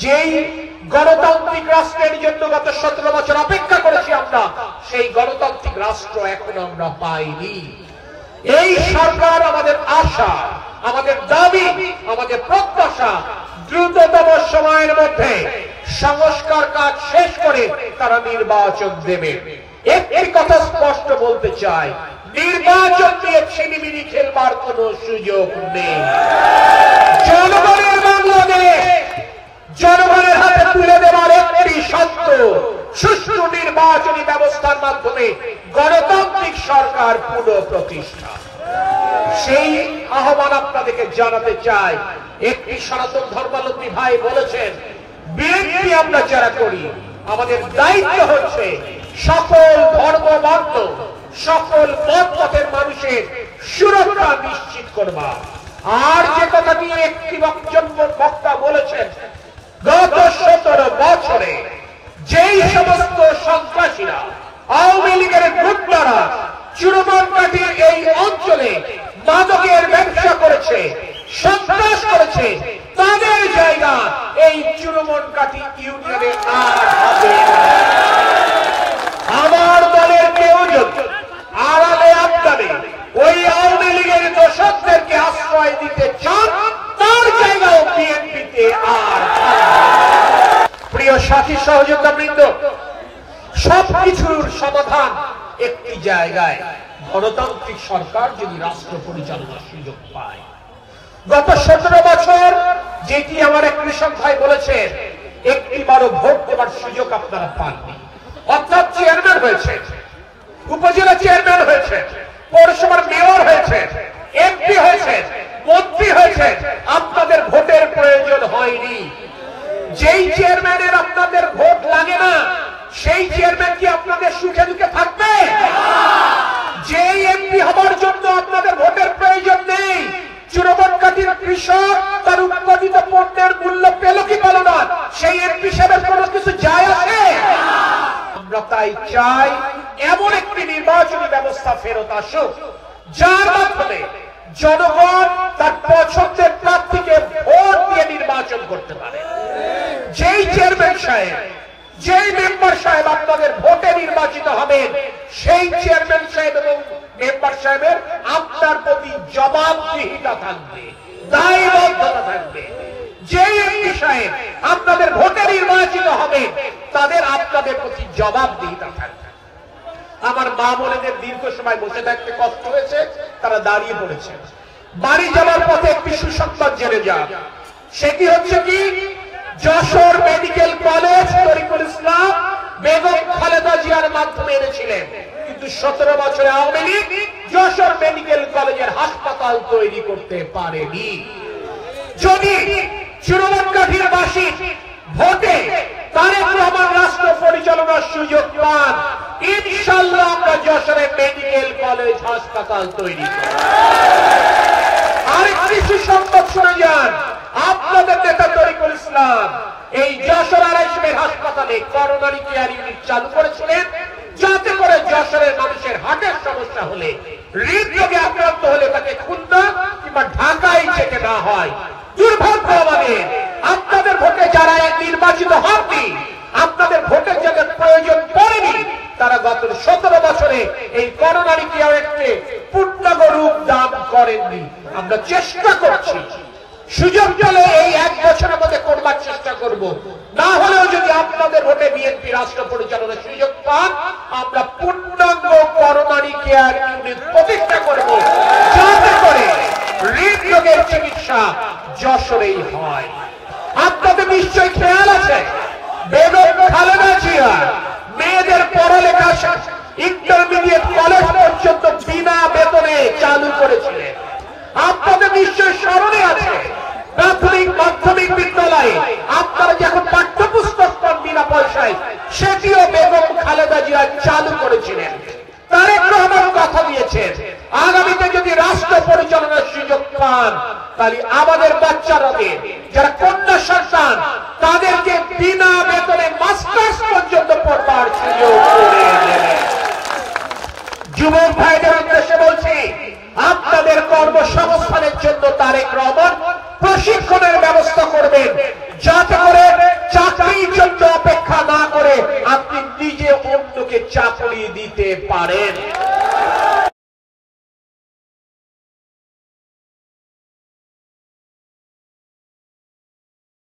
যেই গণতান্ত্রিক রাষ্ট্রের জন্য গত 17 বছর অপেক্ষা করেছি আমরা, সেই গণতান্ত্রিক রাষ্ট্র এখনো আমরা পাইনি। এই সরকার আমাদের আশা, আমাদের দাবি, আমাদের প্রত্যাশা দ্রুততম সময়ের মধ্যে সংস্কার কাজ শেষ করে তারা নির্বাচন দেবে। একটি কথা স্পষ্ট বলতে চাই, নির্বাচন নিয়ে ছিনিমিনি খেলবার কোন সুযোগ নেই। জনগণের বাংলাদেশ জনগণের হাতে তুলে দেওয়ার একটি শর্ত, সুষ্ঠু নির্বাচনী ব্যবস্থার মাধ্যমে গণতান্ত্রিক সরকার পুনঃপ্রতিষ্ঠা। সেই আহ্বান আপনাদেরকে জানাতে চাই। একটি সনাতন ধর্মাবলম্বী ভাই বলেছেন, বিএনপি আমরা যারা করি আমাদের দায়িত্ব হচ্ছে সকল ধর্মবর্ণ, সকল মতপথের মানুষের সুরক্ষা নিশ্চিত করবা। আর যে কথা নিয়ে একটি বক্তা বলেছেন, গত 17 বছরে যেই সমস্ত সন্ত্রাসীরা, আওয়ামী লীগের গুন্ডারা চুরুমনকাঠির এই অঞ্চলে মাদকের ব্যবসা করেছে, সন্ত্রাস করেছে, তাদের জায়গা এই চুরুমনকাঠি ইউনিয়নে আর হবে না। আমার দলের কেউ যদি আড়ালে আবদারে ওই আওয়ামী লীগের দোষকদেরকে আশ্রয় দিতে চান, তার জায়গাও বিএনপিতে আর। প্রিয় সাথী সহযোগিতা বৃন্দ, সবকিছুর সমাধান একটি জায়গায়, গণতান্ত্রিক সরকার যদি রাষ্ট্র পরিচালনার সুযোগ পায়। গত 17 বছর যেটি আমার এক কৃষক ভাই বলেছেন, একটিবারও ভোট দেওয়ার সুযোগ আপনারা পাননি। অর্থাৎ চেয়ারম্যান হয়েছে, উপজেলা চেয়ারম্যান হয়েছে, পৌরসভার মেয়র হয়েছে, এমপি হয়েছে, মন্ত্রী হয়েছে, আপনাদের ভোটের প্রয়োজন হয়নি। যেই চেয়ারম্যানের আপনাদের ভোট লাগে না, সেই চেয়ারম্যান কি আপনাদের সুখে দুঃখে থাকবে? যেই এমপি হবার জন্য আপনাদের ভোটের প্রয়োজন নেই, চুরুমনকাঠির কৃষক তার উৎপাদিত পণ্যের মূল্য পেল কি পেল না, সেই এমপি সাহেবের কোনো কিছু যায় আসে? আমরা তাই চাই এমন একটি নির্বাচনী ব্যবস্থা ফেরত আসুক, যার মাধ্যমে জনগণ তার পছন্দের প্রার্থীকে ভোট দিয়ে নির্বাচন করতে পারে। যেই চেয়ারম্যান সাহেব, যেই মেম্বার সাহেব আপনাদের ভোটে নির্বাচিত হবেন, সেই চেয়ারম্যান সাহেব এবং মেম্বার সাহেবের আপনার প্রতি জবাবদিহিতা থাকবে, দায়বদ্ধতা থাকবে। যেই এমপি সাহেব আপনাদের ভোটে নির্বাচিত হবে, তাদের আপনাদের প্রতি জবাবদিহিতা থাকবে। আমার মা বোনেদের দীর্ঘ সময় বসে থাকতে কষ্ট হয়েছে, তারা দাঁড়িয়ে পড়েছে। বাড়ি যাওয়ার পথে একটি সুসংবাদ জেনে যান, সেটি হচ্ছে কি, যশোর মেডিকেল কলেজ তরিকুল ইসলাম বেগম খালেদা জিয়ার মাধ্যমে এনেছিলেন, কিন্তু 17 বছরে আওয়ামী লীগ যশোর মেডিকেল কলেজের হাসপাতাল তৈরি করতে পারেনি। যদি চুরুমনকাঠির বাসী ভোটে তারেক রহমান রাষ্ট্র পরিচালনার সুযোগ পান, ইনশাআল্লাহ আমরা যশোরে মেডিকেল কলেজ হাসপাতাল তৈরি করব। আরেকটি সুসংবাদ শুনে যান, আপনাদের নেতা তরিকুল ইসলাম এই যশোর আড়াইশমের হাসপাতালে করোনারি কেয়ার ইউনিট চালু করেছিলেন, যাতে করে যশোরের মানুষের হার্টের সমস্যা হলে, হৃদরোগে আক্রান্ত হলে তাকে খুলনা কিংবা ঢাকায় যেতে না হয়। দুর্ভাগ্য আমাদের, আপনাদের ভোটে যারা নির্বাচিত হননি, আপনাদের ভোটের যাদের প্রয়োজন পড়েনি, তারা গত 17 বছরে এই করোনারি কেয়ারকে পূর্ণাঙ্গ রূপ দান করেননি। আমরা চেষ্টা করছি, সুযোগ পেলে এই 1 বছরের মধ্যে করবার চেষ্টা করব। না হলেও যদি আপনাদের ভোটে বিএনপি রাষ্ট্র পরিচালনার সুযোগ পান, আমরা পূর্ণাঙ্গ করোনারি কেয়ার ইউনিট প্রতিষ্ঠা করব, যাতে করে হৃদরোগের চিকিৎসা যশোরেই হয়। আপনাদের নিশ্চয়ই খেয়াল আছে, বেগম খালেদা জিয়া মেয়েদের পড়ালেখা ইন্টারমিডিয়েট কলেজ পর্যন্ত বিনা বেতনে চালু করেছিলেন। আপনাদের নিশ্চয় স্মরণে আছে, প্রাথমিক মাধ্যমিক বিদ্যালয়ে আপনারা যখন পাঠ্যপুস্তক পান বিনা পয়সায়, সেটিও বেগম খালেদা জিয়া চালু করেছিলেন। তারেক রহমান কথা দিয়েছেন, আগামীতে যদি রাষ্ট্র পরিচালনার সুযোগ পান, তাহলে আমাদের বাচ্চারাদের যারা কন্যা সন্তান, তাদেরকে বিনা বেতনে মাস্টার্স পর্যন্ত পড়বার সুযোগ করে দেবেন। যুবক ভাইদের উদ্দেশ্যে বলছি, আপনাদের কর্মসংস্থানের জন্য তারেক রহমান প্রশিক্ষণের ব্যবস্থা করবেন, যাতে করে চাকরি দিতে পারেন।